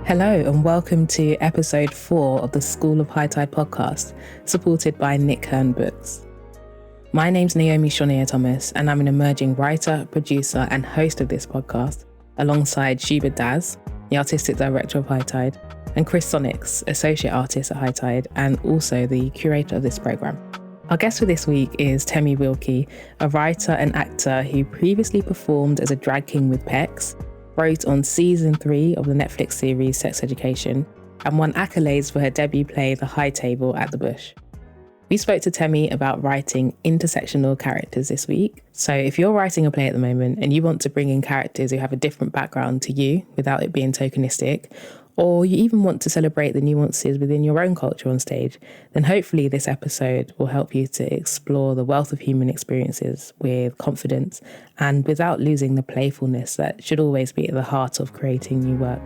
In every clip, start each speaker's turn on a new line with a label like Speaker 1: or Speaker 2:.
Speaker 1: Hello and welcome to episode 4 of the School of HighTide podcast, supported by Nick Hern Books. My name's Naomi Soneye-Thomas and I'm an emerging writer, producer and host of this podcast, alongside Suba, the artistic director of HighTide, and Chris Sonnex, associate artist at HighTide and also the curator of this programme. Our guest for this week is Temi Wilkey, a writer and actor who previously performed as a drag king with Pecs, wrote on season 3 of the Netflix series Sex Education, and won accolades for her debut play The High Table at the Bush. We spoke to Temi about writing intersectional characters this week. So if you're writing a play at the moment and you want to bring in characters who have a different background to you without it being tokenistic, or you even want to celebrate the nuances within your own culture on stage, then hopefully this episode will help you to explore the wealth of human experiences with confidence and without losing the playfulness that should always be at the heart of creating new work.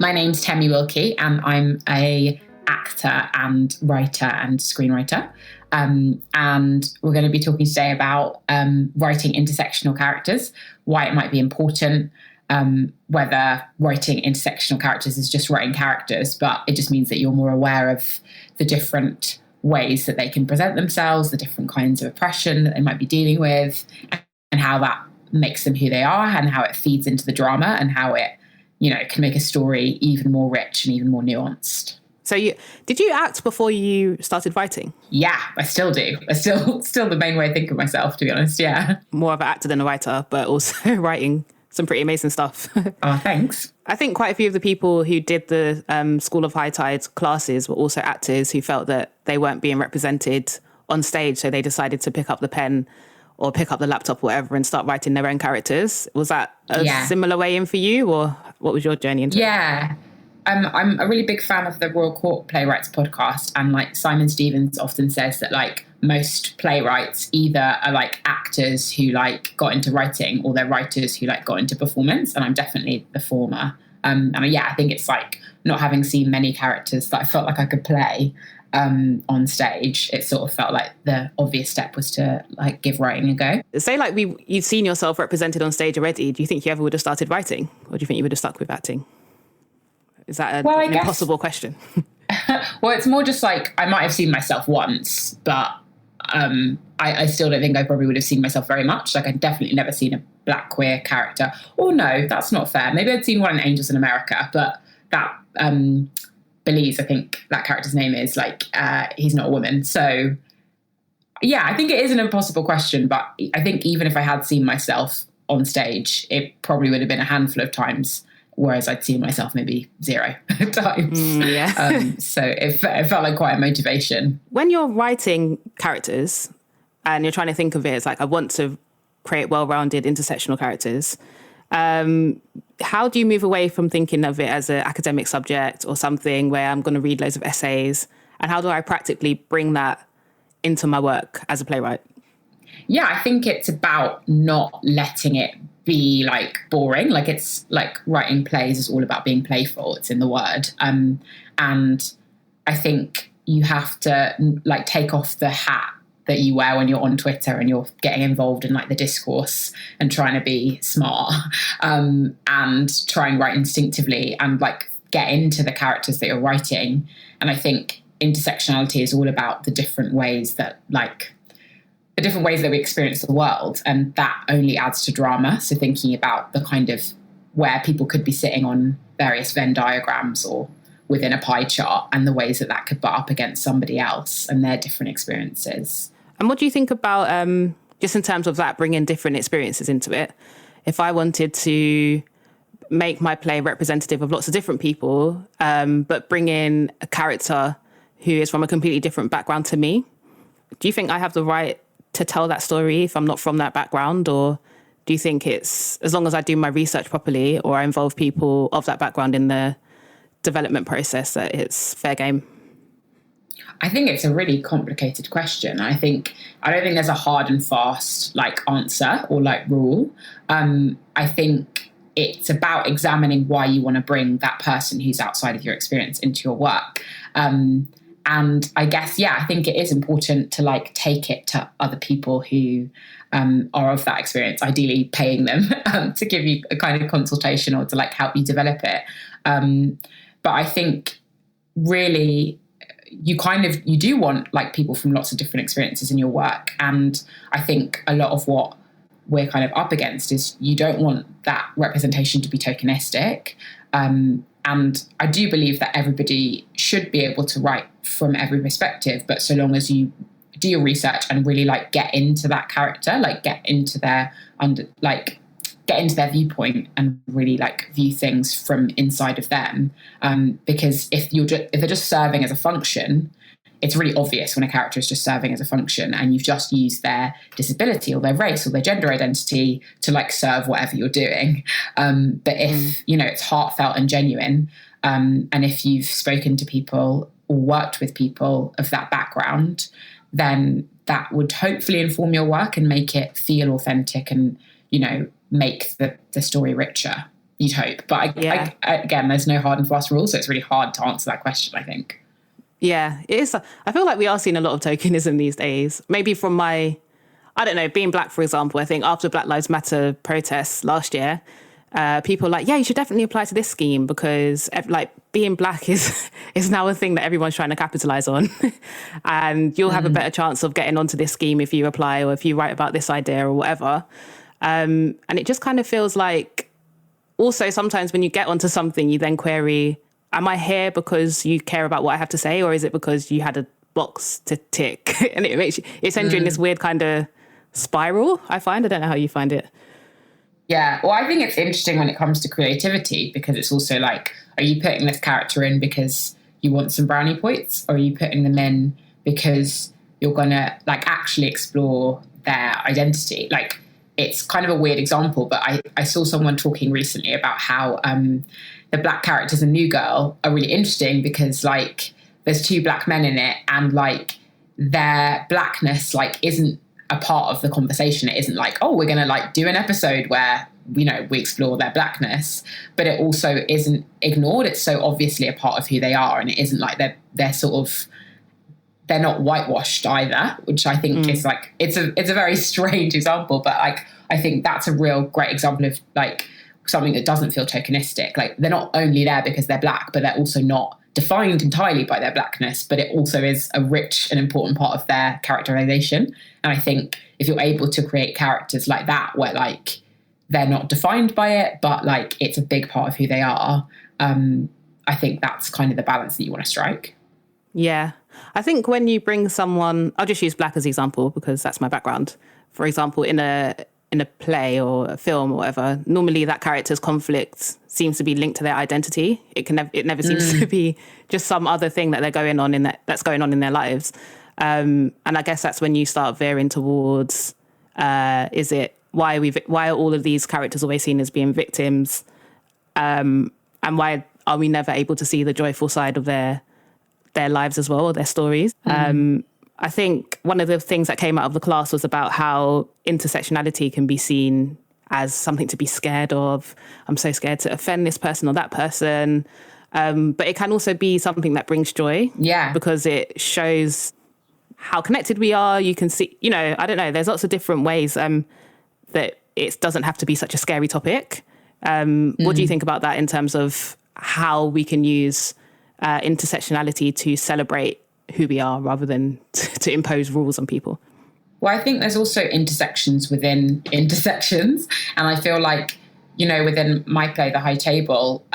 Speaker 2: My name's Temi Wilkey and I'm an actor and writer and screenwriter. And we're going to be talking today about writing intersectional characters, why it might be important, whether writing intersectional characters is just writing characters, but it just means that you're more aware of the different ways that they can present themselves, the different kinds of oppression that they might be dealing with, and how that makes them who they are and how it feeds into the drama and how it, can make a story even more rich and even more nuanced.
Speaker 1: So did you act before you started writing?
Speaker 2: Yeah, I still do. It's still the main way I think of myself, to be honest, yeah.
Speaker 1: More of an actor than a writer, but also writing some pretty amazing stuff.
Speaker 2: Oh, thanks.
Speaker 1: I think quite a few of the people who did the School of HighTide classes were also actors who felt that they weren't being represented on stage, so they decided to pick up the pen or pick up the laptop or whatever and start writing their own characters. Was that a similar way in for you, or what was your journey into it?
Speaker 2: Yeah. I'm a really big fan of the Royal Court Playwrights podcast, and Simon Stevens often says that most playwrights either are actors who got into writing, or they're writers who got into performance, and I'm definitely the former. I think it's not having seen many characters that I felt like I could play on stage. It sort of felt like the obvious step was to give writing a go.
Speaker 1: Say you'd seen yourself represented on stage already. Do you think you ever would have started writing, or do you think you would have stuck with acting? Is that an impossible question?
Speaker 2: Well, it's more just I might have seen myself once, but I still don't think I probably would have seen myself very much. I'd definitely never seen a black queer character. Oh, no, that's not fair. Maybe I'd seen one in Angels in America, but that Belize, I think that character's name is, he's not a woman. So, yeah, I think it is an impossible question, but I think even if I had seen myself on stage, it probably would have been a handful of times, whereas I'd seen myself maybe 0 times. So it felt like quite a motivation.
Speaker 1: When you're writing characters and you're trying to think of it as I want to create well-rounded intersectional characters, how do you move away from thinking of it as an academic subject or something where I'm going to read loads of essays? And how do I practically bring that into my work as a playwright?
Speaker 2: Yeah, I think it's about not letting it be boring. It's writing plays is all about being playful. It's in the word. And I think you have to take off the hat that you wear when you're on Twitter and you're getting involved in the discourse and trying to be smart, and try and write instinctively and get into the characters that you're writing. And I think intersectionality is all about the different ways that the different ways that we experience the world, and that only adds to drama. So thinking about the kind of where people could be sitting on various Venn diagrams or within a pie chart, and the ways that could butt up against somebody else and their different experiences.
Speaker 1: And what do you think about, just in terms of that, bringing different experiences into it? If I wanted to make my play representative of lots of different people, but bring in a character who is from a completely different background to me, do you think I have the right to tell that story if I'm not from that background? Or do you think it's, as long as I do my research properly or I involve people of that background in the development process, that it's fair game?
Speaker 2: I think it's a really complicated question. I don't think there's a hard and fast answer or rule. I think it's about examining why you want to bring that person who's outside of your experience into your work. And I guess, yeah, I think it is important to like take it to other people who are of that experience, ideally paying them to give you a kind of consultation or to like help you develop it. But I think really you do want like people from lots of different experiences in your work. And I think a lot of what we're kind of up against is you don't want that representation to be tokenistic. And I do believe that everybody should be able to write from every perspective, but so long as you do your research and really like get into that character, like get into their viewpoint and really like view things from inside of them. Because if they're just serving as a function, it's really obvious when a character is just serving as a function and you've just used their disability or their race or their gender identity to like serve whatever you're doing. But if, it's heartfelt and genuine, and if you've spoken to people or worked with people of that background, then that would hopefully inform your work and make it feel authentic and, make the story richer, you'd hope. But again, there's no hard and fast rules, so it's really hard to answer that question, I think.
Speaker 3: Yeah, it is. I feel like we are seeing a lot of tokenism these days. Maybe from being Black, for example. I think after Black Lives Matter protests last year, people were like, yeah, you should definitely apply to this scheme because like being Black is now a thing that everyone's trying to capitalize on. And you'll have a better chance of getting onto this scheme if you apply or if you write about this idea or whatever. And it just kind of feels like also sometimes when you get onto something, you then query, am I here because you care about what I have to say, or is it because you had a box to tick? And it sends you in this weird kind of spiral, I find. I don't know how you find it.
Speaker 2: Yeah, well, I think it's interesting when it comes to creativity because it's also like, are you putting this character in because you want some brownie points, or are you putting them in because you're going to like actually explore their identity? Like, it's kind of a weird example, but I saw someone talking recently about how the Black characters in New Girl are really interesting because like there's two Black men in it and like their Blackness like isn't a part of the conversation. It isn't like, oh, we're going to like do an episode where, we explore their Blackness, but it also isn't ignored. It's so obviously a part of who they are. And it isn't like they're not whitewashed either, which I think is like, it's a very strange example, but like, I think that's a real great example of like something that doesn't feel tokenistic. Like they're not only there because they're Black, but they're also not defined entirely by their Blackness, but it also is a rich and important part of their characterization. And I think if you're able to create characters like that, where like they're not defined by it, but like it's a big part of who they are, I think that's kind of the balance that you want to strike.
Speaker 3: Yeah. I think when you bring someone, I'll just use Black as an example because that's my background. For example, in a play or a film or whatever, normally that character's conflict seems to be linked to their identity. It never seems to be just some other thing that that's going on in their lives. And I guess that's when you start veering towards, why are all of these characters always seen as being victims? And why are we never able to see the joyful side of their lives as well, or their stories? I think one of the things that came out of the class was about how intersectionality can be seen as something to be scared of. I'm so scared to offend this person or that person. But it can also be something that brings joy.
Speaker 2: Yeah.
Speaker 3: Because it shows how connected we are. You can see, I don't know, there's lots of different ways that it doesn't have to be such a scary topic. What do you think about that in terms of how we can use intersectionality to celebrate who we are rather than to impose rules on people?
Speaker 2: Well, I think there's also intersections within intersections. And I feel like, within my play, The High Table,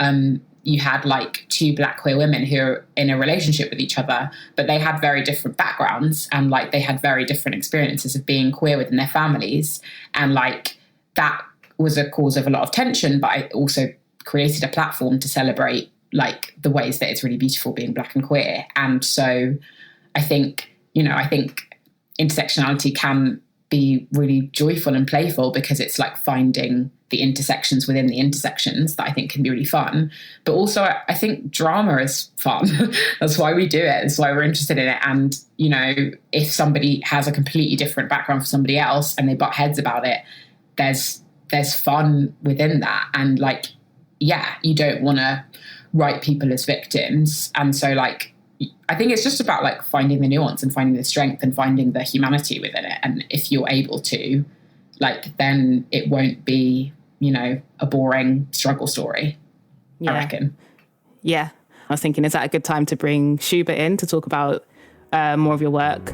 Speaker 2: you had like two Black queer women who are in a relationship with each other, but they had very different backgrounds and like they had very different experiences of being queer within their families. And like that was a cause of a lot of tension, but I also created a platform to celebrate like the ways that it's really beautiful being Black and queer. And so I think intersectionality can be really joyful and playful because it's like finding the intersections within the intersections that I think can be really fun. But also I think drama is fun. That's why we do it. That's why we're interested in it. And, if somebody has a completely different background from somebody else and they butt heads about it, there's fun within that. And like, yeah, you don't want to write people as victims. And so like I think it's just about like finding the nuance and finding the strength and finding the humanity within it. And if you're able to, like, then it won't be, you know, a boring struggle story, I reckon.
Speaker 3: Yeah. I was thinking, is that a good time to bring Suba in to talk about more of your work?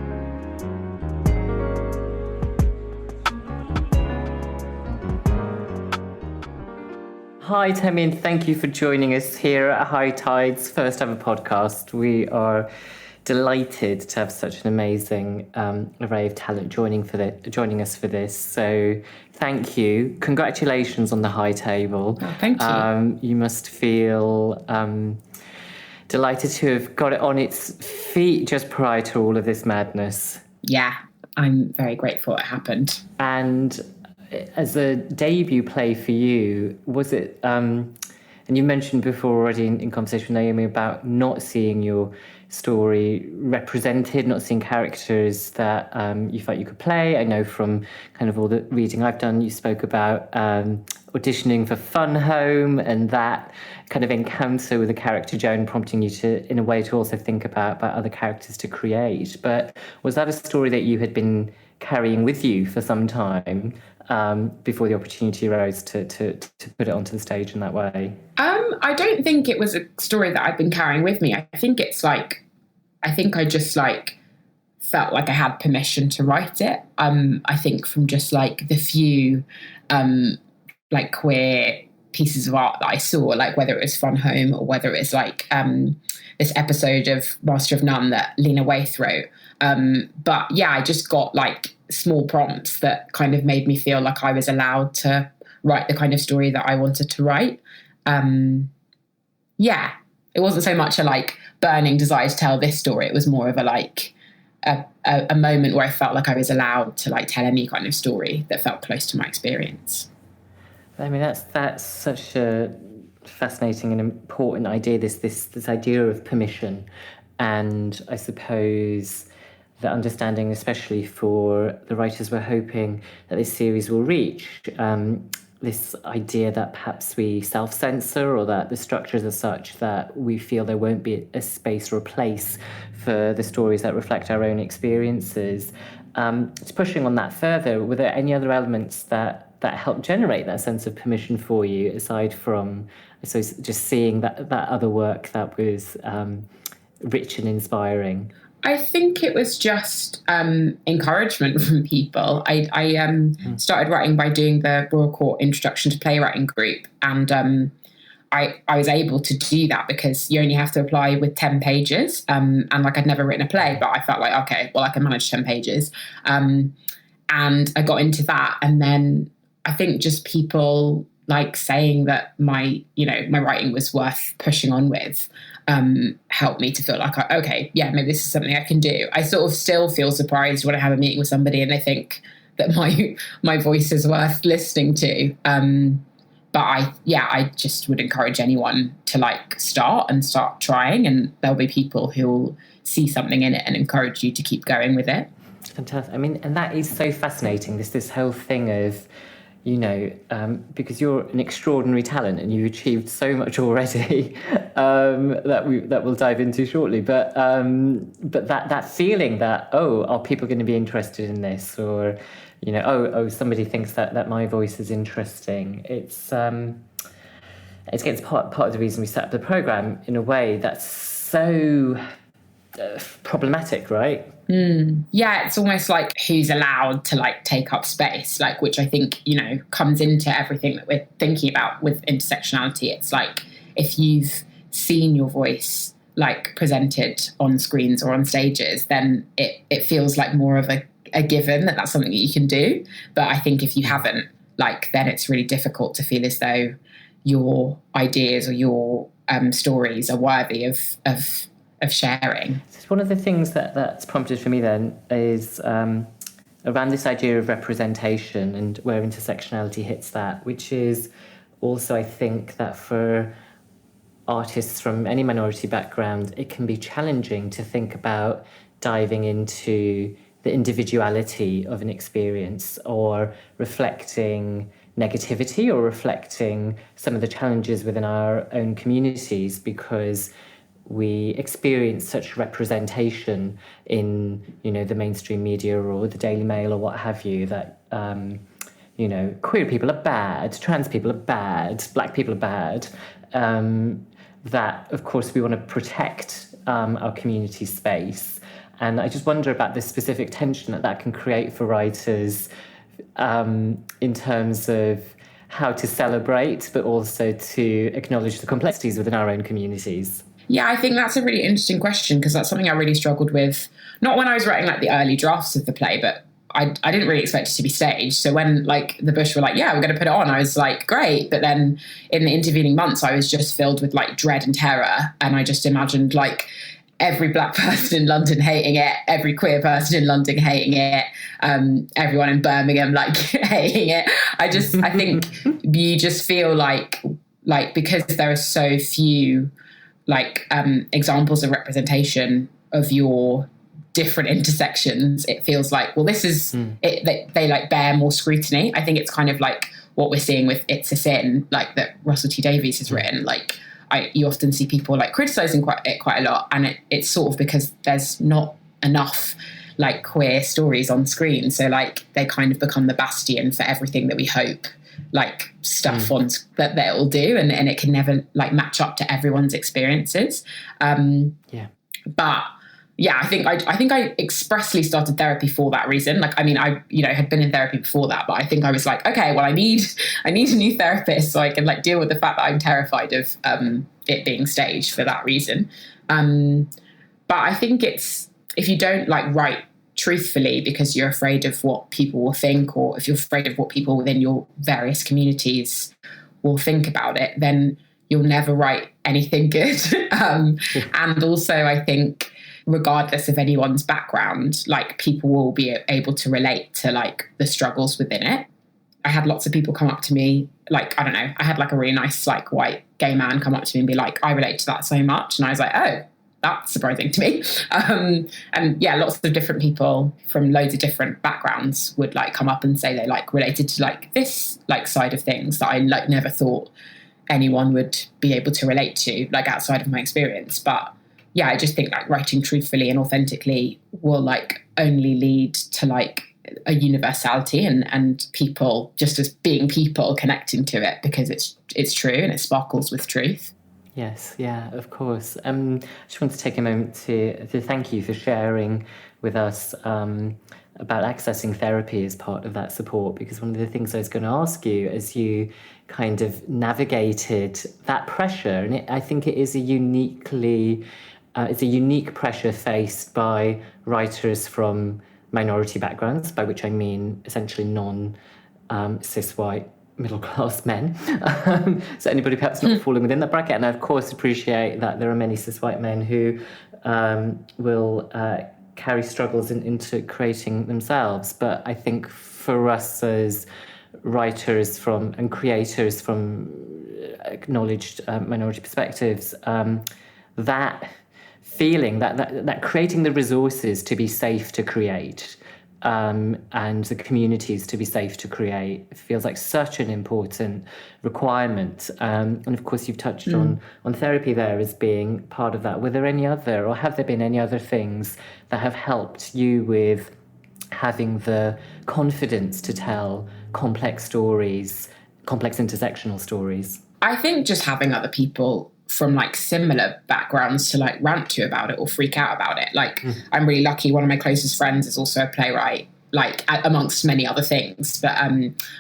Speaker 4: Hi, Temi, and thank you for joining us here at High Tide's first ever podcast. We are delighted to have such an amazing array of talent joining us for this. So thank you. Congratulations on the high table.
Speaker 2: Oh, thank you.
Speaker 4: You must feel delighted to have got it on its feet just prior to all of this madness.
Speaker 2: Yeah, I'm very grateful it happened.
Speaker 4: And as a debut play for you, was it, and you mentioned before already in conversation with Naomi about not seeing your story represented, not seeing characters that you felt you could play. I know from kind of all the reading I've done, you spoke about auditioning for Fun Home and that kind of encounter with the character Joan prompting you to, in a way, to also think about other characters to create. But was that a story that you had been carrying with you for some time before the opportunity arose to put it onto the stage in that way?
Speaker 2: I don't think it was a story that I've been carrying with me. I think it's like, I think I just like felt like I had permission to write it. I think from just like the few like queer pieces of art that I saw, like whether it was Fun Home or whether it was like this episode of Master of None that Lena Waithe wrote. But yeah, I just got like small prompts that kind of made me feel like I was allowed to write the kind of story that I wanted to write. Yeah, it wasn't so much a like burning desire to tell this story. It was more of a like a moment where I felt like I was allowed to like tell any kind of story that felt close to my experience.
Speaker 4: I mean, that's such a fascinating and important idea, this idea of permission. And I suppose the understanding, especially for the writers we're hoping that this series will reach, this idea that perhaps we self-censor or that the structures are such that we feel there won't be a space or a place for the stories that reflect our own experiences. It's pushing on that further. Were there any other elements that helped generate that sense of permission for you, aside from, I suppose, just seeing that other work that was rich and inspiring?
Speaker 2: I think it was just encouragement from people. I started writing by doing the Royal Court Introduction to Playwriting group, and I was able to do that because you only have to apply with 10 pages. And like I'd never written a play, but I felt like, okay, well, I can manage 10 pages. And I got into that. And then I think just people like saying that my writing was worth pushing on with helped me to feel like, okay, yeah, maybe this is something I can do. I sort of still feel surprised when I have a meeting with somebody and they think that my voice is worth listening to. But I just would encourage anyone to like start trying, and there'll be people who'll see something in it and encourage you to keep going with it.
Speaker 4: Fantastic. I mean, and that is so fascinating. This whole thing of, because you're an extraordinary talent and you've achieved so much already that we'll dive into shortly. But that feeling that, are people going to be interested in this, or somebody thinks that my voice is interesting. It's part of the reason we set up the program in a way that's so problematic, right?
Speaker 2: Yeah, it's almost like who's allowed to like take up space, like, which I think, comes into everything that we're thinking about with intersectionality. It's like if you've seen your voice like presented on screens or on stages, then it feels like more of a given that that's something that you can do. But I think if you haven't, like, then it's really difficult to feel as though your ideas or your stories are worthy of sharing.
Speaker 4: One of the things that's prompted for me then is around this idea of representation and where intersectionality hits that, which is also, I think, that for artists from any minority background, it can be challenging to think about diving into the individuality of an experience or reflecting negativity or reflecting some of the challenges within our own communities, because we experience such representation in, the mainstream media or the Daily Mail or what have you, that, queer people are bad, trans people are bad, black people are bad, that, of course, we want to protect our community space. And I just wonder about the specific tension that can create for writers in terms of how to celebrate, but also to acknowledge the complexities within our own communities.
Speaker 2: Yeah, I think that's a really interesting question, because that's something I really struggled with, not when I was writing the early drafts of the play, but I didn't really expect it to be staged. So when the Bush were yeah, we're going to put it on, I was great. But then in the intervening months, I was just filled with dread and terror. And I just imagined every black person in London hating it, every queer person in London hating it, everyone in Birmingham hating it. I think you just feel because there are so few examples of representation of your different intersections, it feels this is it, they bear more scrutiny. I think it's kind of what we're seeing with It's a Sin, that Russell T Davies has written. You often see people criticizing it quite a lot, and it's sort of because there's not enough queer stories on screen, so they kind of become the bastion for everything that we hope stuff on that they'll do, and it can never match up to everyone's experiences. But yeah, I think I expressly started therapy for that reason. I had been in therapy before that, but I think I was okay, well, I need a new therapist so I can deal with the fact that I'm terrified of it being staged for that reason. But I think it's, if you don't write truthfully because you're afraid of what people will think, or if you're afraid of what people within your various communities will think about it, then you'll never write anything good. And also, I think, regardless of anyone's background, people will be able to relate to the struggles within it. I had lots of people come up to me, I don't know, I had a really nice white gay man come up to me and be I relate to that so much. And I was oh, that's surprising to me. And yeah, lots of different people from loads of different backgrounds would come up and say they related to this side of things that I never thought anyone would be able to relate to outside of my experience. But yeah, I just think writing truthfully and authentically will only lead to a universality and people just as being people connecting to it because it's true and it sparkles with truth.
Speaker 4: Yes, yeah, of course. I just want to take a moment to thank you for sharing with us about accessing therapy as part of that support, because one of the things I was going to ask you as you kind of navigated that pressure, and I think it is it's a unique pressure faced by writers from minority backgrounds, by which I mean essentially non-cis white middle-class men. So anybody perhaps not falling within that bracket. And I, of course, appreciate that there are many cis white men who will carry struggles into creating themselves. But I think for us as writers and creators from acknowledged minority perspectives, that feeling that creating the resources to be safe to create and the communities to be safe to create feels like such an important requirement. And of course, you've touched on therapy there as being part of that. Were there any other, or have there been any other things that have helped you with having the confidence to tell complex stories, complex intersectional stories?
Speaker 2: I think just having other people from similar backgrounds to rant to about it or freak out about it. I'm really lucky. One of my closest friends is also a playwright, amongst many other things. But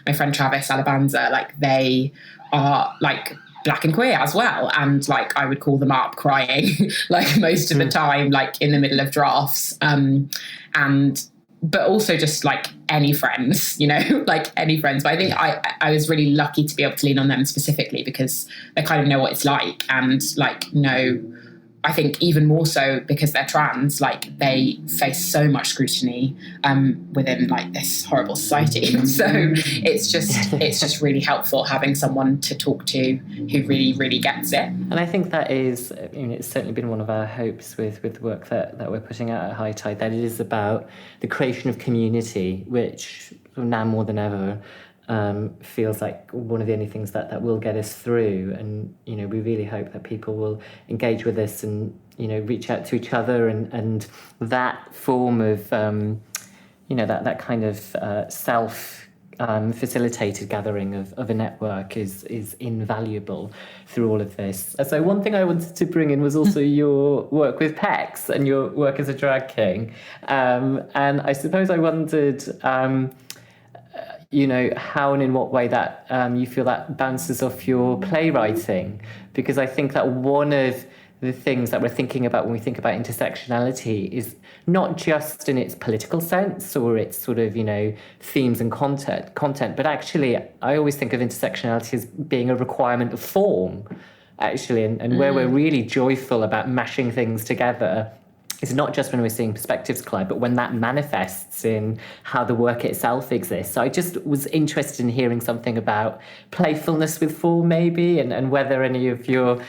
Speaker 2: my friend Travis Alabanza, they are black and queer as well. And I would call them up crying most of the time, in the middle of drafts. But also just any friends, any friends. But I think I was really lucky to be able to lean on them specifically because they kind of know what it's like and know, I think even more so because they're trans, they face so much scrutiny within this horrible society. So it's just really helpful having someone to talk to who really, really gets it.
Speaker 4: And I think that is, it's certainly been one of our hopes with the work that we're putting out at HighTide, that it is about the creation of community, which now more than ever feels like one of the only things that will get us through. And, you know, we really hope that people will engage with us and, you know, reach out to each other, and that form of, you know, that kind of facilitated gathering of a network is invaluable through all of this. So one thing I wanted to bring in was also your work with PECs and your work as a drag king. And I suppose I wondered, you know, how and in what way that you feel that bounces off your playwriting, because I think that one of the things that we're thinking about when we think about intersectionality is not just in its political sense or its sort of, you know, themes and content, but actually I always think of intersectionality as being a requirement of form, actually, and where we're really joyful about mashing things together. It's not just when we're seeing perspectives collide, but when that manifests in how the work itself exists. So I just was interested in hearing something about playfulness with form, maybe, and whether any of your,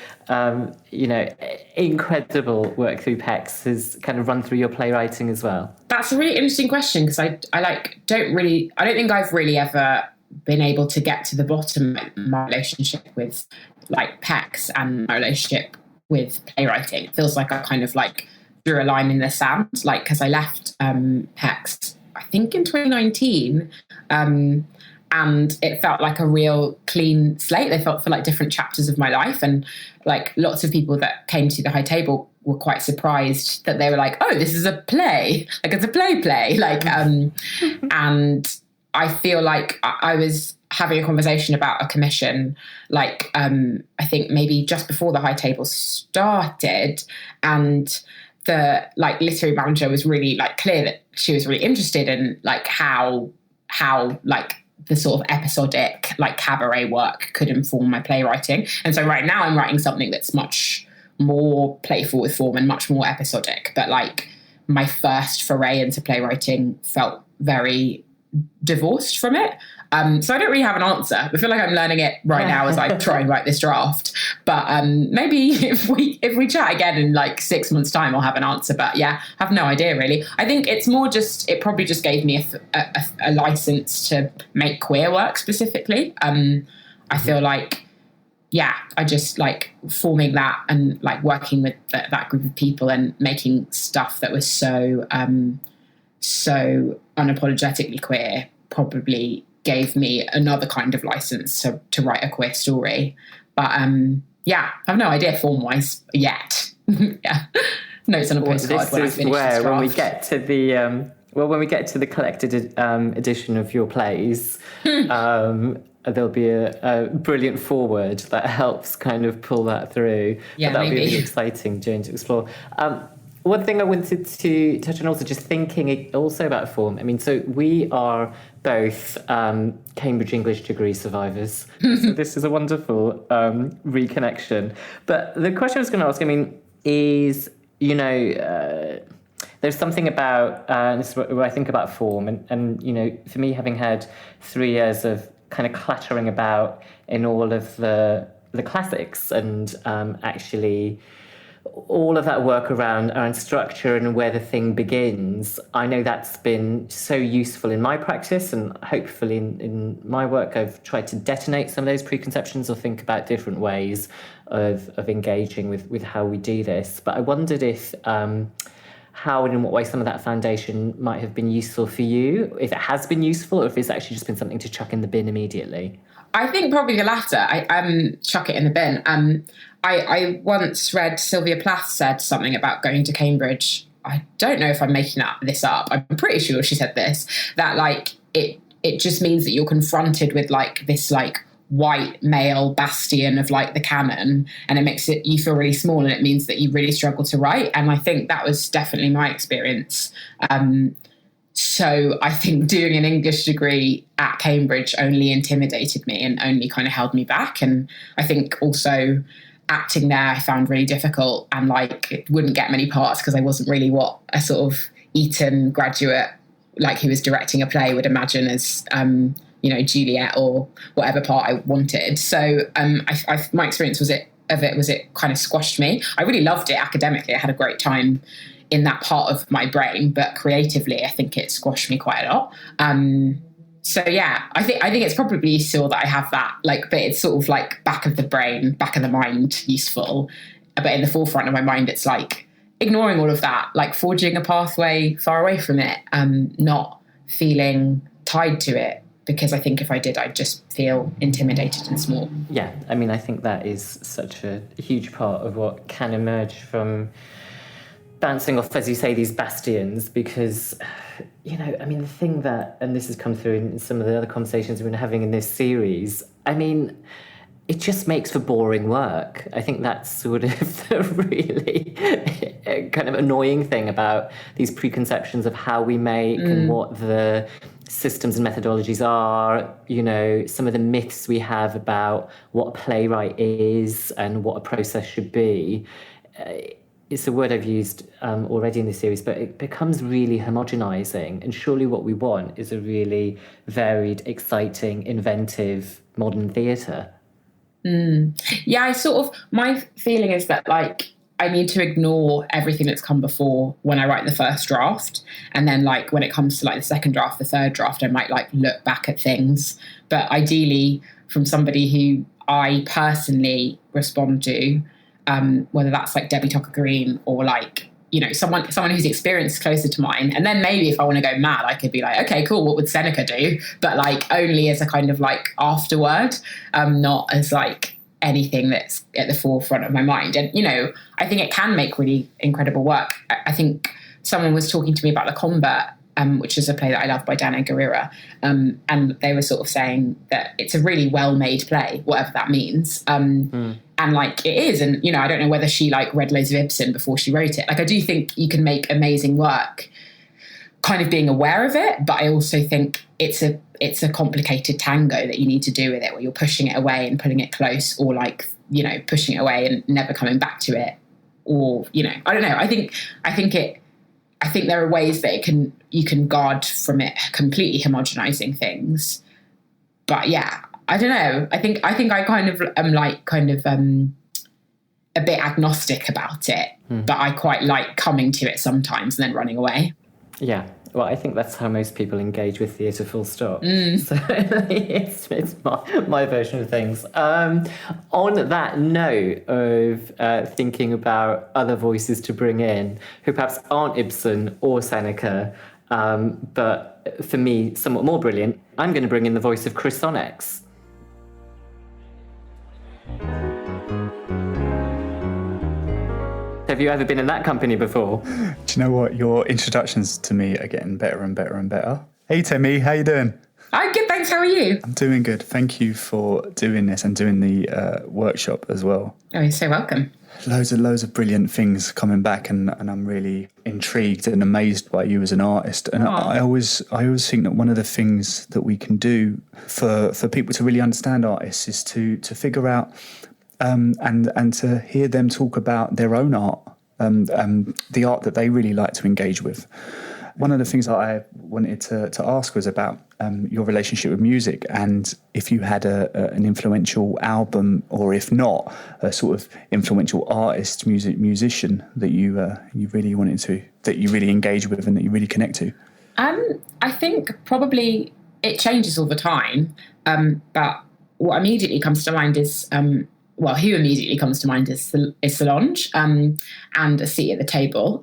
Speaker 4: you know, incredible work through PECs has kind of run through your playwriting as well.
Speaker 2: That's a really interesting question, because I don't think I've really ever been able to get to the bottom of my relationship with like PECs and my relationship with playwriting. It feels like I kind of like drew a line in the sand, like, because I left PECs, I think in 2019, and it felt like a real clean slate. They felt for like different chapters of my life, and like lots of people that came to the High Table were quite surprised that they were like, oh, this is a play, like it's a play, like, and I feel like I was having a conversation about a commission, like, I think maybe just before the High Table started, and the like literary manager was really like clear that she was really interested in like how like the sort of episodic like cabaret work could inform my playwriting. And so right now I'm writing something that's much more playful with form and much more episodic, but like my first foray into playwriting felt very divorced from it. So I don't really have an answer. I feel like I'm learning it right now as I try and write this draft. But maybe if we chat again in like 6 months' time, I'll have an answer. But yeah, I have no idea really. I think it's more just, it probably just gave me a license to make queer work specifically. I feel like, yeah, I just like forming that and like working with that group of people and making stuff that was so unapologetically queer probably gave me another kind of license to write a queer story. But yeah, I have no idea form-wise yet. Yeah, notes on a postcard when I finish this draft.
Speaker 4: When we get to the when we get to the collected edition of your plays, there'll be a brilliant foreword that helps kind of pull that through.
Speaker 2: Yeah,
Speaker 4: that'll
Speaker 2: maybe.
Speaker 4: be really exciting, Jane, to explore. One thing I wanted to touch on also, just thinking also about form. I mean, so we are both Cambridge English degree survivors. So this is a wonderful reconnection. But the question I was going to ask, I mean, is, you know, there's something about, this is what I think about form. And, you know, for me, having had 3 years of kind of clattering about in all of the classics and actually all of that work around structure and where the thing begins, I know that's been so useful in my practice, and hopefully in my work I've tried to detonate some of those preconceptions or think about different ways of engaging with how we do this. But I wondered if how and in what way some of that foundation might have been useful for you, if it has been useful, or if it's actually just been something to chuck in the bin immediately.
Speaker 2: I think probably the latter. I chuck it in the bin. I once read Sylvia Plath said something about going to Cambridge. I don't know if I'm making this up. I'm pretty sure she said this, that like it just means that you're confronted with like this like white male bastion of like the canon, and it makes you feel really small, and it means that you really struggle to write. And I think that was definitely my experience. So I think doing an English degree at Cambridge only intimidated me and only kind of held me back. And I think also acting there I found really difficult, and like it wouldn't get many parts because I wasn't really what a sort of Eton graduate like who was directing a play would imagine as you know, Juliet or whatever part I wanted. So my experience was it kind of squashed me. I really loved it academically. I had a great time in that part of my brain, but creatively I think it squashed me quite a lot. So yeah, I think it's probably useful that I have that, like, but it's sort of like back of the brain, back of the mind useful. But in the forefront of my mind, it's like ignoring all of that, like forging a pathway far away from it, not feeling tied to it, because I think if I did, I'd just feel intimidated and small.
Speaker 4: Yeah, I mean, I think that is such a huge part of what can emerge from bouncing off, as you say, these bastions, because, you know, I mean, the thing that, and this has come through in some of the other conversations we've been having in this series, I mean, it just makes for boring work. I think that's sort of the really kind of annoying thing about these preconceptions of how we make and what the systems and methodologies are, you know, some of the myths we have about what a playwright is and what a process should be. It's a word I've used already in this series, but it becomes really homogenizing. And surely what we want is a really varied, exciting, inventive modern theatre.
Speaker 2: Yeah, my feeling is that, like, I need to ignore everything that's come before when I write the first draft. And then, like, when it comes to like the second draft, the third draft, I might like look back at things. But ideally, from somebody who I personally respond to, whether that's like Debbie Tucker-Green or like, you know, someone whose experience is closer to mine. And then maybe if I want to go mad, I could be like, okay, cool, what would Seneca do? But like only as a kind of like afterword, not as like anything that's at the forefront of my mind. And, you know, I think it can make really incredible work. I think someone was talking to me about The Convert, which is a play that I love by Dana Guerrera. And they were sort of saying that it's a really well-made play, whatever that means. And like it is. And, you know, I don't know whether she like read loads of Ibsen before she wrote it. Like, I do think you can make amazing work kind of being aware of it. But I also think it's a complicated tango that you need to do with it, where you're pushing it away and pulling it close, or like, you know, pushing it away and never coming back to it. Or, you know, I don't know. I think there are ways that you can guard from it completely homogenizing things. But yeah, I don't know. I think I kind of am like a bit agnostic about it, but I quite like coming to it sometimes and then running away.
Speaker 4: Yeah. Well, I think that's how most people engage with theatre, full stop. So it's my version of things. On that note of thinking about other voices to bring in, who perhaps aren't Ibsen or Seneca, but for me, somewhat more brilliant, I'm going to bring in the voice of Chris Sonnex. Have you ever been in that company before?
Speaker 5: Do you know what? Your introductions to me are getting better and better and better. Hey, Temi, how you doing?
Speaker 2: I'm good, thanks. How are you?
Speaker 5: I'm doing good. Thank you for doing this and doing the workshop as well.
Speaker 2: Oh, you're so welcome.
Speaker 5: Loads of brilliant things coming back, and I'm really intrigued and amazed by you as an artist. And I always think that one of the things that we can do for people to really understand artists is to figure out and to hear them talk about their own art, the art that they really like to engage with. One of the things that I wanted to ask was about your relationship with music, and if you had an influential album, or if not, a sort of influential artist, musician that you really wanted to, that you really engage with and that you really connect to.
Speaker 2: I think probably it changes all the time, but what immediately comes to mind is who immediately comes to mind is Solange, and A Seat at the Table.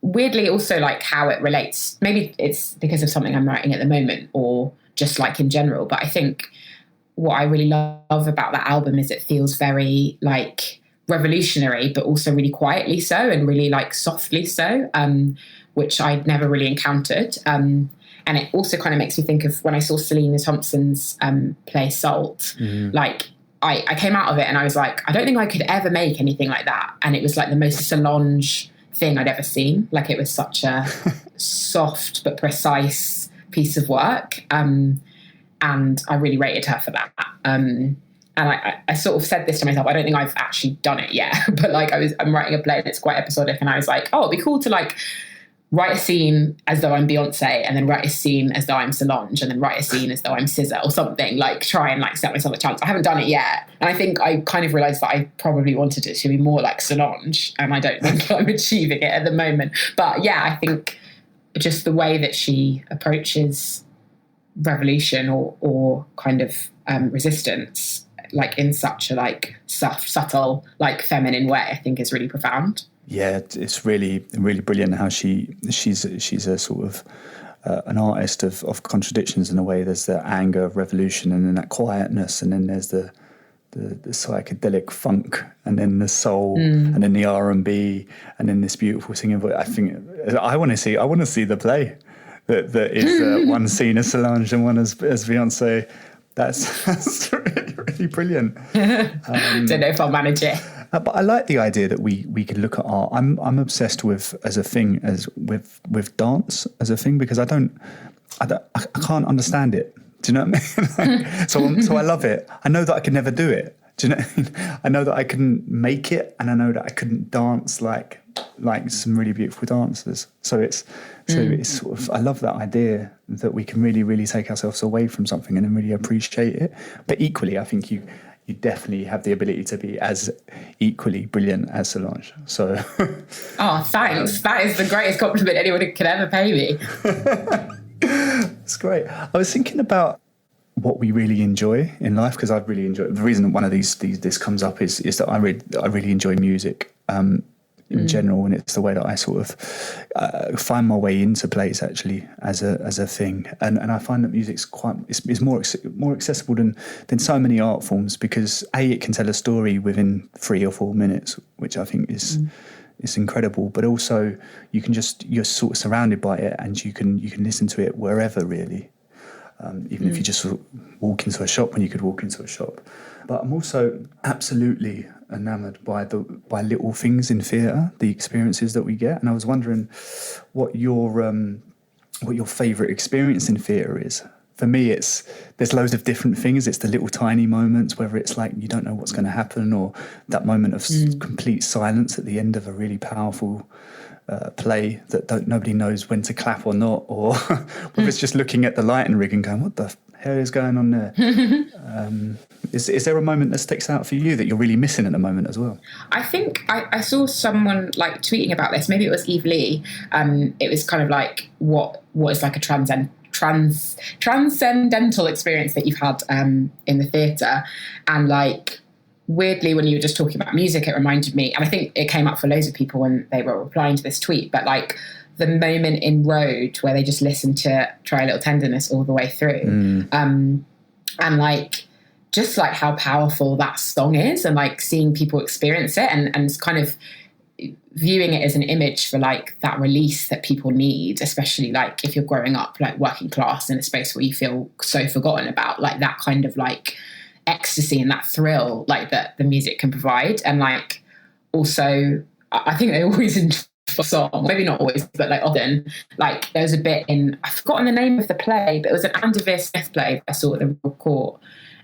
Speaker 2: Weirdly, also like how it relates. Maybe it's because of something I'm writing at the moment, or just like in general. But I think what I really love about that album is it feels very like revolutionary, but also really quietly so, and really like softly so, which I'd never really encountered. And it also kind of makes me think of when I saw Selena Thompson's play Salt. Like, I came out of it and I was like, I don't think I could ever make anything like that. And it was like the most Solange thing I'd ever seen. Like, it was such a soft but precise piece of work. And I really rated her for that. And I sort of said this to myself, I don't think I've actually done it yet. But like I'm writing a play that's quite episodic, and I was like, oh, it'd be cool to like write a scene as though I'm Beyonce, and then write a scene as though I'm Solange, and then write a scene as though I'm SZA or something, like try and like set myself a chance. I haven't done it yet. And I think I kind of realized that I probably wanted it to be more like Solange, and I don't think I'm achieving it at the moment. But yeah, I think just the way that she approaches revolution or kind of resistance, like in such a like subtle, like feminine way, I think is really profound.
Speaker 5: Yeah, it's really, really brilliant how she's a sort of an artist of contradictions in a way. There's the anger of revolution, and then that quietness, and then there's the psychedelic funk, and then the soul, and then the R&B, and then this beautiful singing voice. I think I want to see the play that is one scene as Solange and one as Beyonce. That's really, really brilliant.
Speaker 2: Don't know if I'll manage it.
Speaker 5: But I like the idea that we could look at art. I'm obsessed with with dance as a thing, because I can't understand it. Do you know what I mean? So I love it. I know that I could never do it. Do you know what I mean? I know that I couldn't make it, and I know that I couldn't dance like some really beautiful dancers. So it's sort of, I love that idea that we can really, really take ourselves away from something and then really appreciate it. But equally, I think you definitely have the ability to be as equally brilliant as Solange. So,
Speaker 2: oh, thanks. That is the greatest compliment anyone could ever pay me.
Speaker 5: That's great. I was thinking about what we really enjoy in life, because I really enjoy. The reason one of this comes up is that I really enjoy music in general, and it's the way that I sort of find my way into plays actually as a thing, and I find that music's is more accessible than so many art forms, because it can tell a story within 3 or 4 minutes, which I think is incredible, but also you're sort of surrounded by it, and you can listen to it wherever really, even if you just sort of walk into a shop when you could walk into a shop. But I'm also absolutely enamoured by little things in theatre, the experiences that we get, and I was wondering what your favourite experience in theatre is. For me, there's loads of different things. It's the little tiny moments, whether it's like you don't know what's going to happen, or that moment of complete silence at the end of a really powerful play that nobody knows when to clap or not, or whether it's just looking at the lighting rig and going, what the hell is going on there? Is there a moment that sticks out for you that you're really missing at the moment as well?
Speaker 2: I think I saw someone like tweeting about this. Maybe it was Eve Lee. It was kind of like what is like a transcendental experience that you've had in the theatre. And like, weirdly, when you were just talking about music, it reminded me, and I think it came up for loads of people when they were replying to this tweet, but like the moment in Road where they just listened to Try a Little Tenderness all the way through. And like, just like how powerful that song is, and like seeing people experience it and kind of viewing it as an image for like that release that people need, especially like if you're growing up like working class in a space where you feel so forgotten about, like that kind of like ecstasy and that thrill like that the music can provide. And like also I think they always enjoy a song, maybe not always, but like often, like there's a bit in, I've forgotten the name of the play, but it was an Andy Veer Smith play I saw at the Royal Court,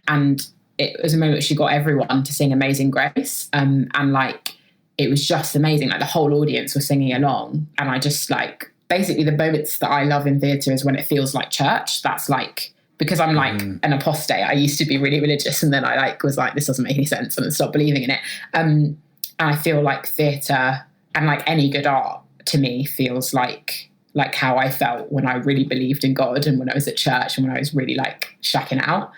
Speaker 2: and it was a moment where she got everyone to sing Amazing Grace, and like it was just amazing, like the whole audience was singing along. And I just like, basically the moments that I love in theatre is when it feels like church. That's like, because I'm like an apostate, I used to be really religious, and then I like was like, this doesn't make any sense, and then stopped believing in it. And I feel like theatre and like any good art to me feels like how I felt when I really believed in God, and when I was at church, and when I was really like shacking out.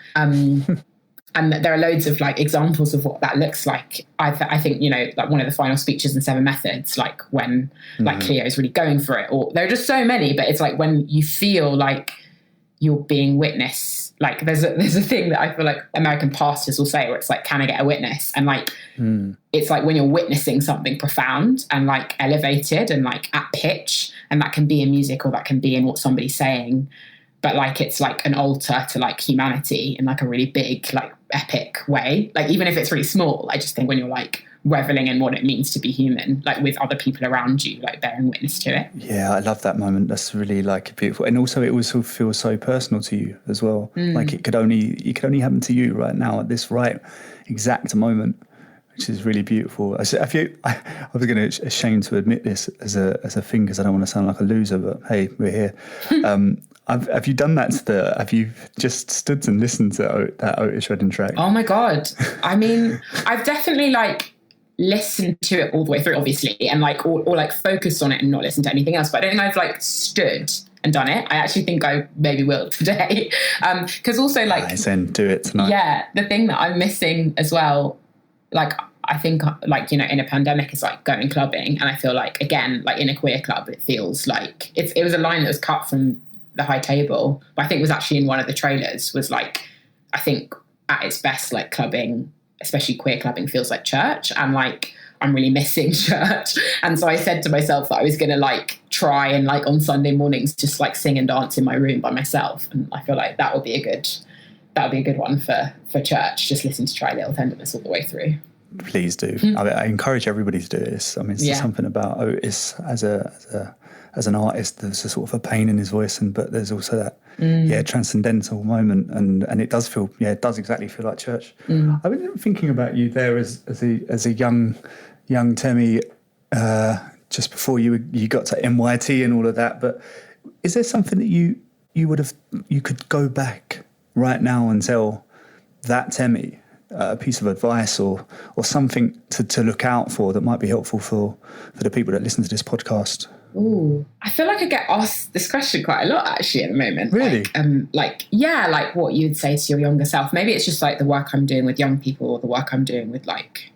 Speaker 2: And there are loads of like examples of what that looks like. I think, you know, like one of the final speeches in Seven Methods, like when like Cleo's really going for it, or there are just so many, but it's like when you feel like you're being witnessed. Like there's a thing that I feel like American pastors will say, where it's like, can I get a witness? And like, it's like when you're witnessing something profound and like elevated and like at pitch, and that can be in music or that can be in what somebody's saying, but like, it's like an altar to like humanity in like a really big, like epic way. Like, even if it's really small, I just think when you're like reveling in what it means to be human, like with other people around you, like bearing witness to it.
Speaker 5: Yeah, I love that moment. That's really like beautiful. And also it also feels so personal to you as well. Like it could only happen to you right now at this right exact moment, which is really beautiful. I was going to ashamed to admit this as a thing, because I don't want to sound like a loser, but hey, we're here. Have you done that have you just stood and listened to that Otis Redding track?
Speaker 2: Oh my God. I mean, I've definitely like listened to it all the way through, obviously, and like or like focused on it and not listened to anything else. But I don't think I've like stood and done it. I actually think I maybe will today. Because also like...
Speaker 5: Nice, then do it tonight.
Speaker 2: Yeah, the thing that I'm missing as well, like I think like, you know, in a pandemic is like going clubbing. And I feel like, again, like in a queer club, it feels like it was a line that was cut from The High Table, but I think it was actually in one of the trailers, was like, I think at its best, like clubbing, especially queer clubbing, feels like church. And like, I'm really missing church. And so I said to myself that I was going to like try and like on Sunday mornings, just like sing and dance in my room by myself. And I feel like that would be a good one for church. Just listen to Try Little Tenderness all the way through.
Speaker 5: Please do. I encourage everybody to do this. I mean, it's something about Otis as an artist. There's a sort of a pain in his voice, but there's also that transcendental moment, and it does feel exactly feel like church. I've been thinking about you there as a young Temi, just before you got to NYT and all of that. But is there something that you could go back right now and tell that Temi? A piece of advice or something to look out for that might be helpful for the people that listen to this podcast?
Speaker 2: Ooh, I feel like I get asked this question quite a lot actually at the moment.
Speaker 5: Really?
Speaker 2: Like what you'd say to your younger self. Maybe it's just like the work I'm doing with young people or the work I'm doing with like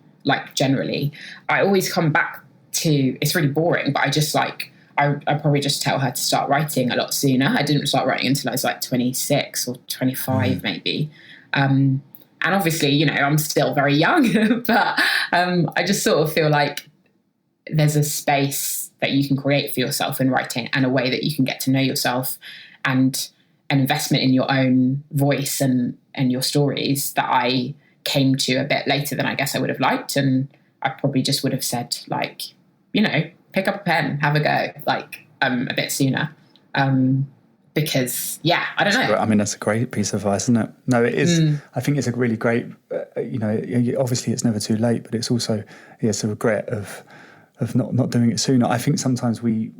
Speaker 2: generally. I always come back to, it's really boring, but I just like, I probably just tell her to start writing a lot sooner. I didn't start writing until I was like 26 or 25 maybe. And obviously, you know, I'm still very young, but I just sort of feel like there's a space that you can create for yourself in writing and a way that you can get to know yourself and an investment in your own voice and your stories that I came to a bit later than I guess I would have liked. And I probably just would have said like, you know, pick up a pen, have a go, like a bit sooner. Because, I don't know.
Speaker 5: I mean, that's a great piece of advice, isn't it? No, it is. I think it's a really great, you know, obviously it's never too late, but it's also, it's a regret of not doing it sooner. I think sometimes we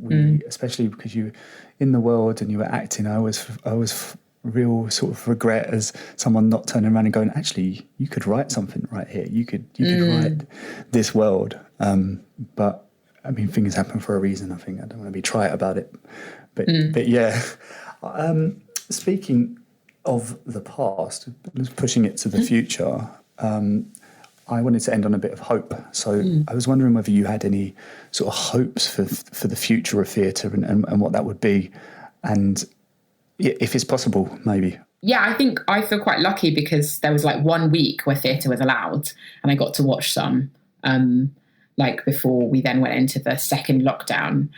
Speaker 5: especially because you in the world and you were acting, I was real sort of regret as someone not turning around and going, actually, you could write something right here. You could write this world. But I mean, things happen for a reason. I think I don't want to be trite about it, but yeah. Speaking of the past, pushing it to the future, I wanted to end on a bit of hope. So I was wondering whether you had any sort of hopes for the future of theatre and what that would be, and if it's possible, maybe.
Speaker 2: Yeah, I think I feel quite lucky because there was like 1 week where theatre was allowed and I got to watch some, like before we then went into the second lockdown.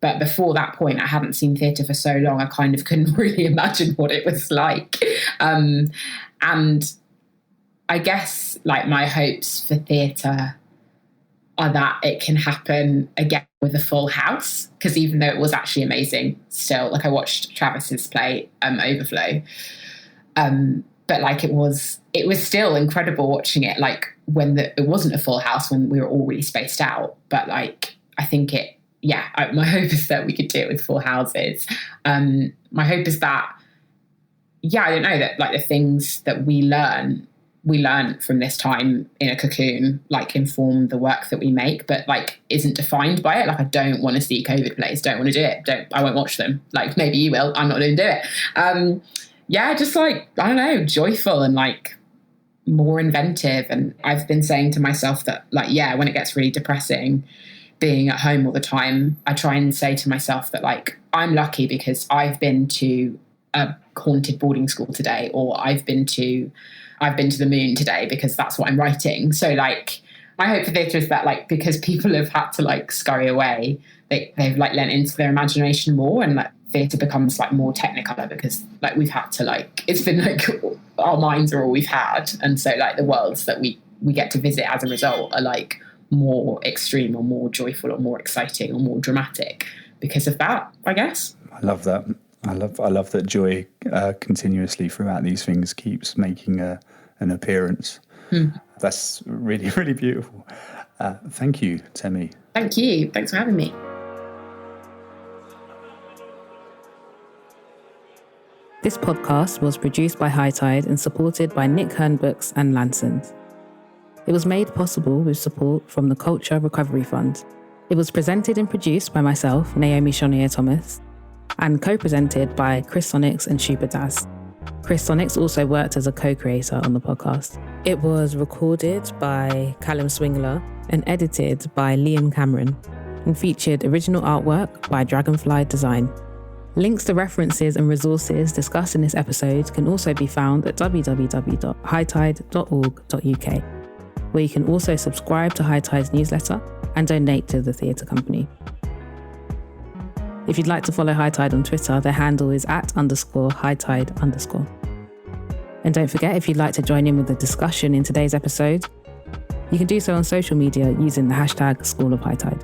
Speaker 2: But before that point, I hadn't seen theatre for so long, I kind of couldn't really imagine what it was like. And I guess like my hopes for theatre are that it can happen again with a full house, because even though it was actually amazing still, like I watched Travis's play Overflow, but like it was still incredible watching it, like when it wasn't a full house, when we were all really spaced out. But like I think my hope is that we could do it with full houses. My hope is that I don't know, that like the things that we learn from this time in a cocoon, like inform the work that we make, but like isn't defined by it. Like I don't want to see COVID plays, don't want to do it, I won't watch them. Like maybe you will, I'm not going to do it. Just like, I don't know, joyful and like more inventive. And I've been saying to myself that like, when it gets really depressing being at home all the time, I try and say to myself that like, I'm lucky because I've been to a haunted boarding school today, or I've been to the moon today because that's what I'm writing. So like my hope for theatre is that like, because people have had to like scurry away, they've like lent into their imagination more, and like theatre becomes like more technicolor because like we've had to like, it's been like our minds are all we've had. And so like the worlds that we get to visit as a result are like more extreme or more joyful or more exciting or more dramatic because of that, I guess.
Speaker 5: I love that. I love that joy continuously throughout these things keeps making an appearance. That's really, really beautiful. Thank you, Temi.
Speaker 2: Thank you. Thanks for having me.
Speaker 1: This podcast was produced by HighTide and supported by Nick Hern Books and Lansons. It was made possible with support from the Culture Recovery Fund. It was presented and produced by myself, Naomi Soneye-Thomas. and co-presented by Chris Sonnex and Suba. Chris Sonnex also worked as a co-creator on the podcast. It was recorded by Callum Swingler and edited by Liam Cameron, and featured original artwork by Dragonfly Design. Links to references and resources discussed in this episode can also be found at www.hightide.org.uk, where you can also subscribe to HighTide's newsletter and donate to the theatre company. If you'd like to follow HighTide on Twitter, their handle is @_HighTide_. And don't forget, if you'd like to join in with the discussion in today's episode, you can do so on social media using the hashtag School of HighTide.